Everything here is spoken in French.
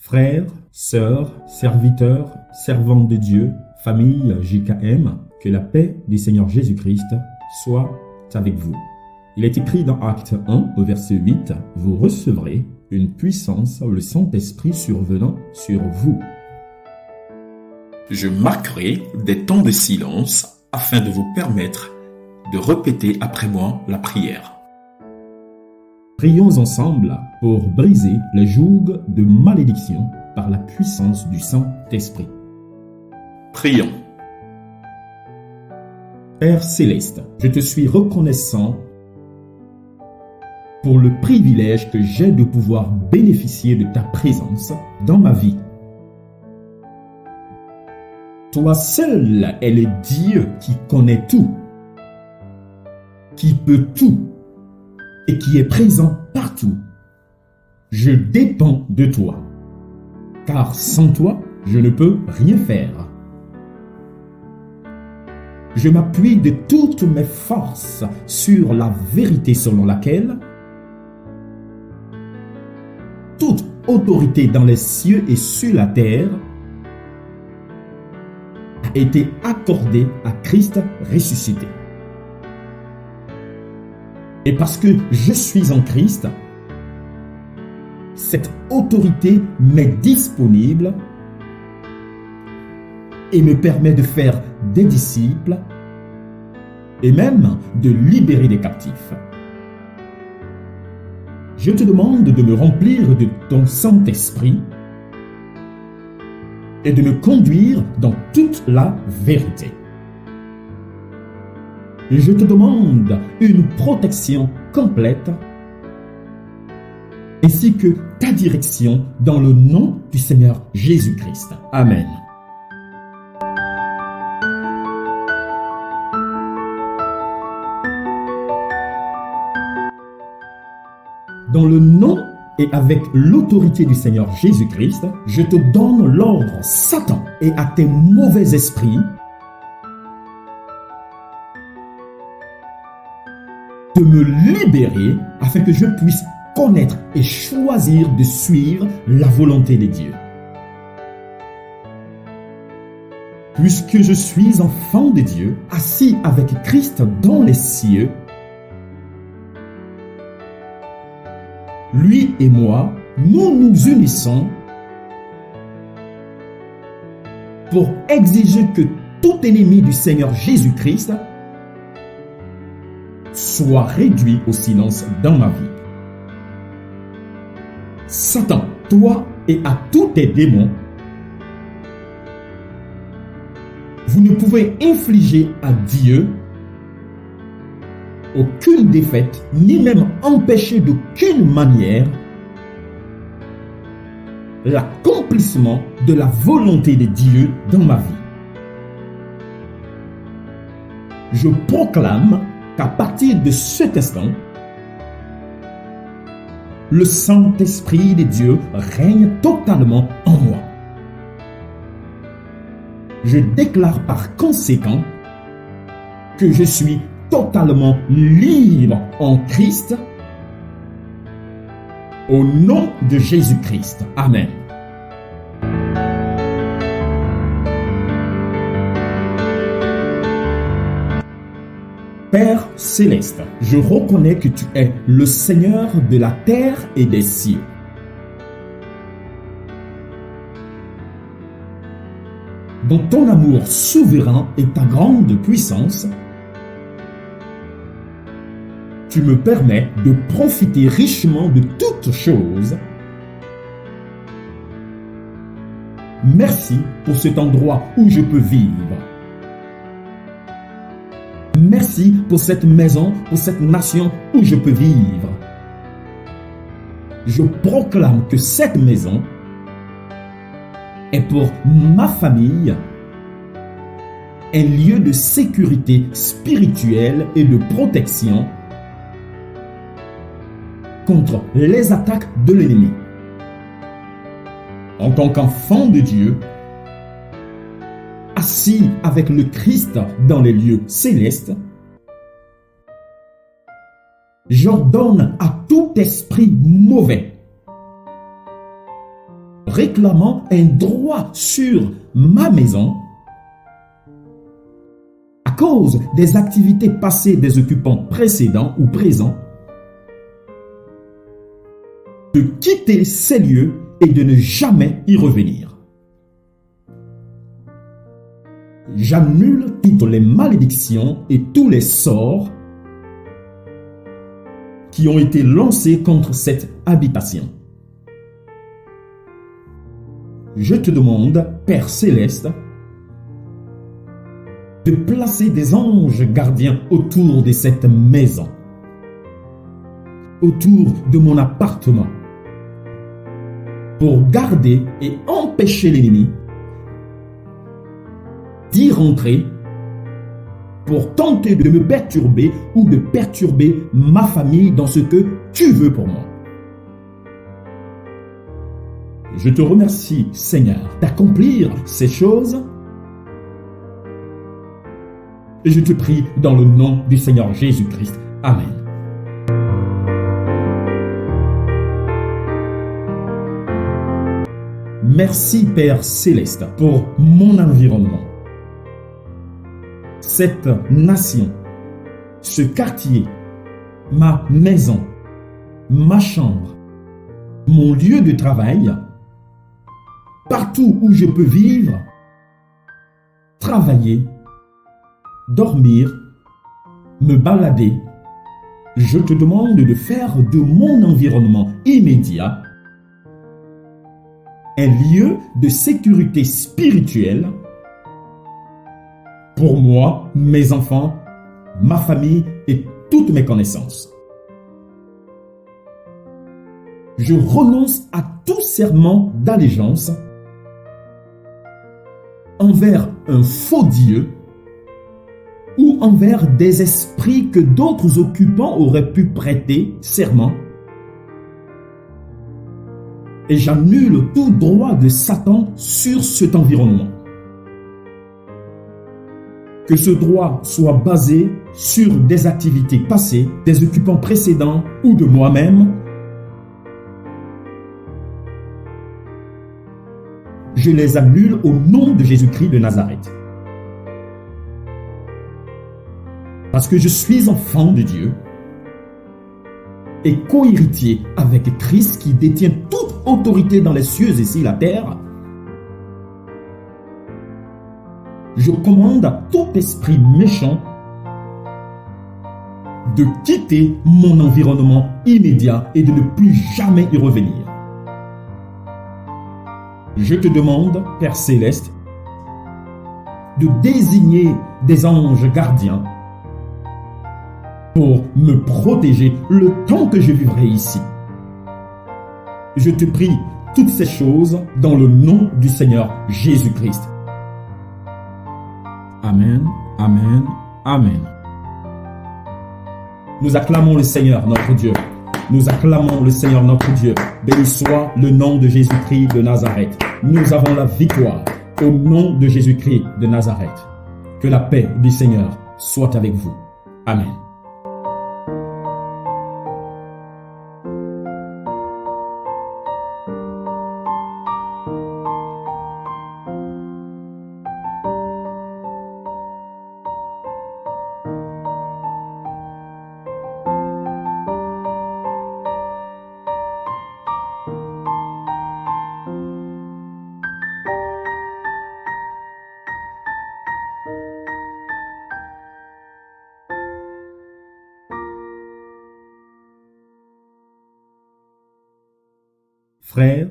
Frères, sœurs, serviteurs, servantes de Dieu, famille JKM, que la paix du Seigneur Jésus-Christ soit avec vous. Il est écrit dans Acte 1 au verset 8, « Vous recevrez une puissance, le Saint-Esprit survenant sur vous. » Je marquerai des temps de silence afin de vous permettre de répéter après moi la prière. Prions ensemble pour briser les jougs de malédiction par la puissance du Saint-Esprit. Prions. Père Céleste, je te suis reconnaissant pour le privilège que j'ai de pouvoir bénéficier de ta présence dans ma vie. Toi seul es le Dieu qui connaît tout, qui peut tout et qui est présent partout. Je dépends de toi, car sans toi, je ne peux rien faire. Je m'appuie de toutes mes forces sur la vérité selon laquelle toute autorité dans les cieux et sur la terre a été accordée à Christ ressuscité. Et parce que je suis en Christ, cette autorité m'est disponible et me permet de faire des disciples et même de libérer des captifs. Je te demande de me remplir de ton Saint-Esprit et de me conduire dans toute la vérité. Je te demande une protection complète ainsi que ta direction dans le nom du Seigneur Jésus-Christ. Amen. Dans le nom et avec l'autorité du Seigneur Jésus-Christ, je te donne l'ordre, Satan, et à tes mauvais esprits, de me libérer afin que je puisse connaître et choisir de suivre la volonté de Dieu. Puisque je suis enfant de Dieu, assis avec Christ dans les cieux, lui et moi, nous nous unissons pour exiger que tout ennemi du Seigneur Jésus-Christ soit réduit au silence dans ma vie. Satan, toi et à tous tes démons, vous ne pouvez infliger à Dieu aucune défaite, ni même empêcher d'aucune manière l'accomplissement de la volonté de Dieu dans ma vie. Je proclame qu'à partir de cet instant, le Saint-Esprit de Dieu règne totalement en moi. Je déclare par conséquent que je suis totalement libre en Christ au nom de Jésus-Christ. Amen. Père Céleste, je reconnais que tu es le Seigneur de la terre et des cieux. Dans ton amour souverain et ta grande puissance, tu me permets de profiter richement de toutes choses. Merci pour cet endroit où je peux vivre. Merci pour cette maison, pour cette nation où je peux vivre. Je proclame que cette maison est pour ma famille un lieu de sécurité spirituelle et de protection contre les attaques de l'ennemi. En tant qu'enfant de Dieu, assis avec le Christ dans les lieux célestes, j'ordonne à tout esprit mauvais réclamant un droit sur ma maison à cause des activités passées des occupants précédents ou présents, de quitter ces lieux et de ne jamais y revenir. J'annule toutes les malédictions et tous les sorts qui ont été lancés contre cette habitation. Je te demande, Père Céleste, de placer des anges gardiens autour de cette maison, autour de mon appartement, pour garder et empêcher l'ennemi d'y rentrer, pour tenter de me perturber ou de perturber ma famille dans ce que tu veux pour moi. Je te remercie, Seigneur, d'accomplir ces choses. Et je te prie dans le nom du Seigneur Jésus-Christ. Amen. Merci, Père Céleste, pour mon environnement. Cette nation, ce quartier, ma maison, ma chambre, mon lieu de travail, partout où je peux vivre, travailler, dormir, me balader, je te demande de faire de mon environnement immédiat un lieu de sécurité spirituelle pour moi, mes enfants, ma famille et toutes mes connaissances. Je renonce à tout serment d'allégeance envers un faux Dieu ou envers des esprits que d'autres occupants auraient pu prêter serment. Et j'annule tout droit de Satan sur cet environnement. Que ce droit soit basé sur des activités passées, des occupants précédents ou de moi-même. Je les annule au nom de Jésus-Christ de Nazareth. Parce que je suis enfant de Dieu et co-héritier avec Christ qui détient toute autorité dans les cieux et sur la terre. Je commande à tout esprit méchant de quitter mon environnement immédiat et de ne plus jamais y revenir. Je te demande, Père Céleste, de désigner des anges gardiens pour me protéger le temps que je vivrai ici. Je te prie toutes ces choses dans le nom du Seigneur Jésus-Christ. Amen, amen, amen. Nous acclamons le Seigneur notre Dieu. Nous acclamons le Seigneur notre Dieu. Béni soit le nom de Jésus-Christ de Nazareth. Nous avons la victoire au nom de Jésus-Christ de Nazareth. Que la paix du Seigneur soit avec vous. Amen. Frères,